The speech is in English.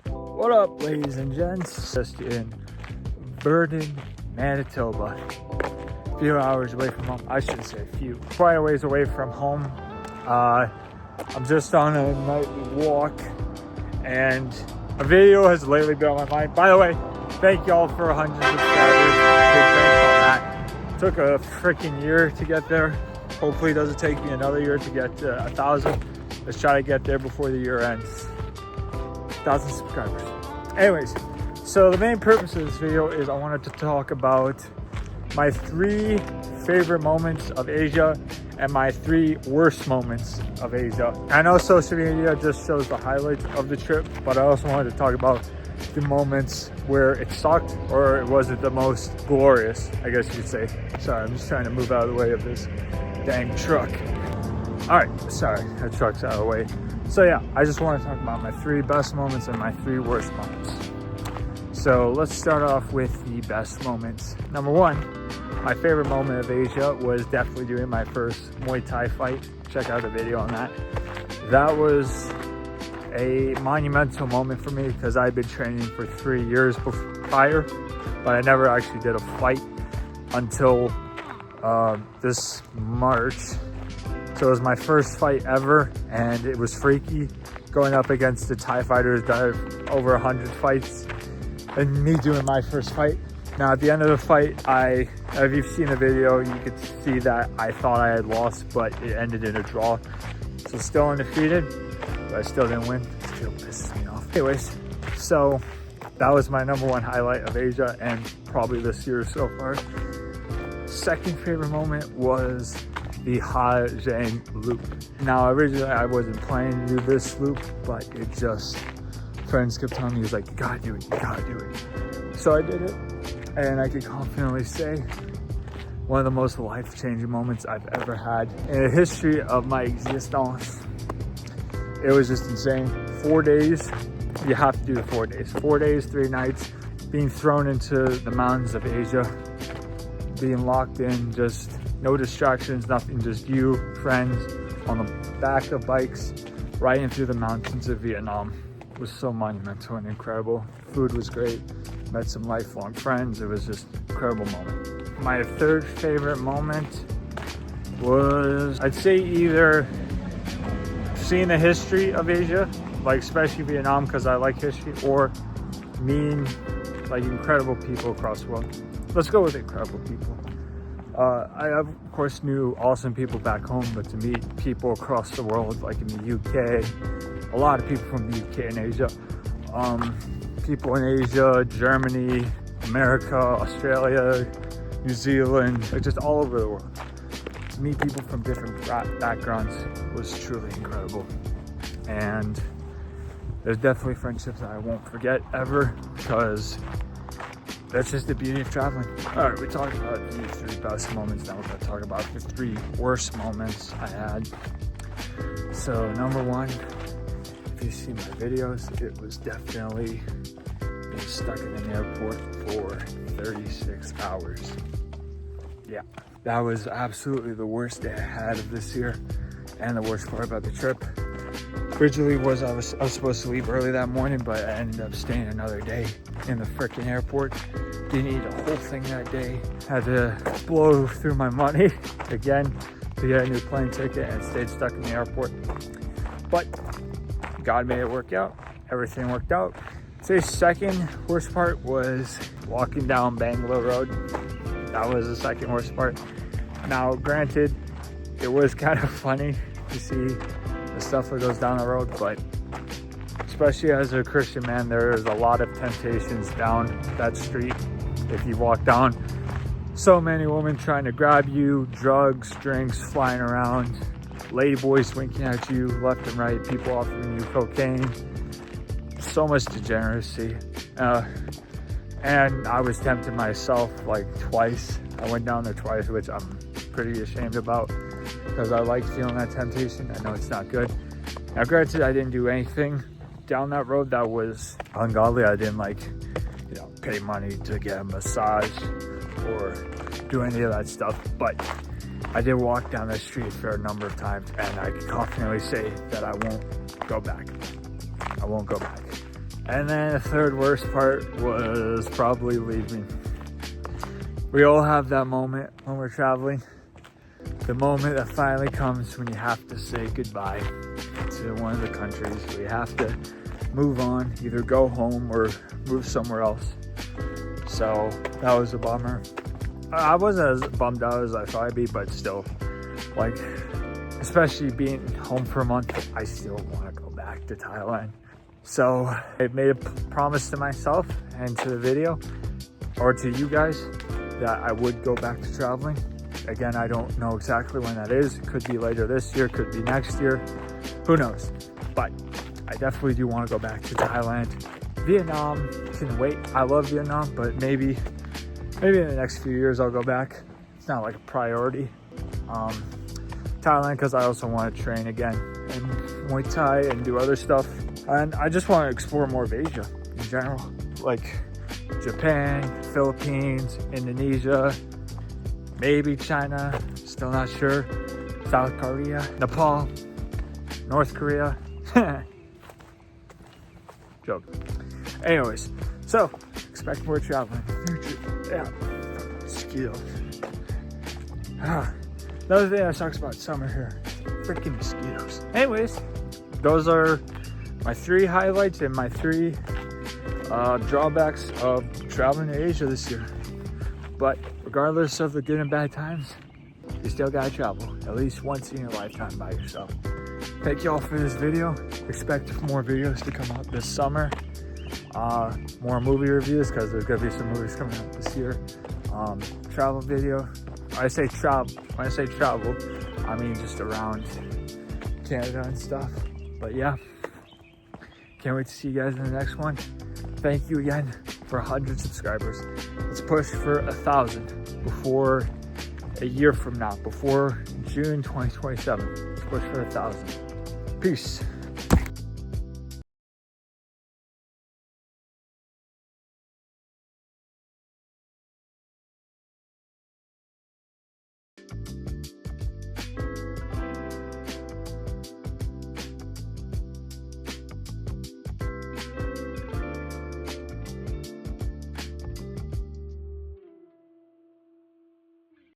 What up, ladies and gents? Just in Burden, Manitoba. A few hours away from home. I shouldn't say a few. Quite a ways away from home. I'm just on a nightly walk, and a video has lately been on my mind. By the way, thank y'all for 100 subscribers. Big thanks on that. Took a freaking year to get there. Hopefully it doesn't take me another year to get to 1,000. Let's try to get there before the year ends. 1,000 subscribers. Anyways, so the main purpose of this video is I wanted to talk about my 3 favorite moments of Asia and my 3 worst moments of Asia. I know social media just shows the highlights of the trip, but I also wanted to talk about the moments where it sucked or it wasn't the most glorious, I guess you could say. Sorry, I'm just trying to move out of the way of this dang truck. All right, sorry, that truck's out of the way. So yeah, I just want to talk about my 3 best moments and my 3 worst moments. So let's start off with the best moments. Number 1, my favorite moment of Asia was definitely doing my first Muay Thai fight. Check out the video on that. That was a monumental moment for me because I'd been training for 3 years prior, but I never actually did a fight until this March. So it was my first fight ever, and it was freaky going up against the Thai fighters that have over 100 fights and me doing my first fight. Now at the end of the fight, if you've seen the video, you could see that I thought I had lost, but it ended in a draw. So still undefeated, but I still didn't win. It still pisses me off. Anyways, so that was my number 1 highlight of Asia and probably this year so far. Second favorite moment was the Ha Giang loop. Now originally I wasn't planning to do this loop, but it just, friends kept telling me, he was like, you gotta do it, you gotta do it. So I did it, and I can confidently say one of the most life-changing moments I've ever had in the history of my existence. It was just insane. 4 days, you have to do the 4 days. 4 days, 3 nights, being thrown into the mountains of Asia, being locked in, just no distractions, nothing, just you, friends, on the back of bikes, riding through the mountains of Vietnam. It was so monumental and incredible. Food was great, met some lifelong friends. It was just an incredible moment. My 3rd favorite moment was, I'd say, either seeing the history of Asia, like especially Vietnam because I like history, or meeting like incredible people across the world. Let's go with incredible people. I of course knew awesome people back home, but to meet people across the world, like in the UK, a lot of people from the UK and Asia, people in Asia, Germany, America, Australia, New Zealand, like just all over the world. To meet people from different backgrounds was truly incredible. And there's definitely friendships that I won't forget ever, because that's just the beauty of traveling. All right, we talked about the 3 best moments. Now we're gonna talk about the 3 worst moments I had. So number 1, if you've seen my videos, it was definitely being stuck in an airport for 36 hours. Yeah, that was absolutely the worst day I had of this year, and the worst part about the trip. Originally I was supposed to leave early that morning, but I ended up staying another day in the freaking airport. Didn't eat a whole thing that day. Had to blow through my money again to get a new plane ticket and stayed stuck in the airport. But God made it work out. Everything worked out. I'd say second worst part was walking down Bangalore Road. That was the second worst part. Now, granted, it was kind of funny to see the stuff that goes down the road, but especially as a Christian man, there's a lot of temptations down that street. If you walk down, so many women trying to grab you, drugs, drinks flying around, ladyboys winking at you left and right, people offering you cocaine, so much degeneracy. And I was tempted myself like twice. I went down there twice, which I'm pretty ashamed about, because I like feeling that temptation. I know it's not good. Now granted, I didn't do anything down that road that was ungodly. I didn't pay money to get a massage or do any of that stuff, but I did walk down the street for a number of times, and I can confidently say that I won't go back. I won't go back. And then the third worst part was probably leaving. We all have that moment when we're traveling. The moment that finally comes when you have to say goodbye to one of the countries. We have to move on, either go home or move somewhere else. So that was a bummer. I wasn't as bummed out as I thought I'd be, but still, like, especially being home for a month, I still want to go back to Thailand. So I made a promise to myself and to the video, or to you guys, that I would go back to traveling. Again, I don't know exactly when that is. It could be later this year, could be next year, who knows. But I definitely do want to go back to Thailand. Vietnam can wait. I love Vietnam, but maybe in the next few years I'll go back. It's not like a priority. Thailand, because I also want to train again in Muay Thai and do other stuff. And I just want to explore more of Asia in general, like Japan, Philippines, Indonesia, maybe China, still not sure, South Korea, Nepal, North Korea. Joke. Anyways, so expect more traveling. Yeah, mosquitoes. Another thing that talks about summer here, freaking mosquitoes. Anyways, those are my 3 highlights and my 3 drawbacks of traveling to Asia this year. But regardless of the good and bad times, you still gotta travel at least once in your lifetime by yourself. Thank you all for this video. Expect more videos to come out this summer. More movie reviews, because there's gonna be some movies coming out this year. Travel video. When I say travel, I mean just around Canada and stuff. But yeah, can't wait to see you guys in the next one. Thank you again for 100 subscribers. Let's push for 1,000 before a year from now, before June 2027. Let's push for 1,000. Peace.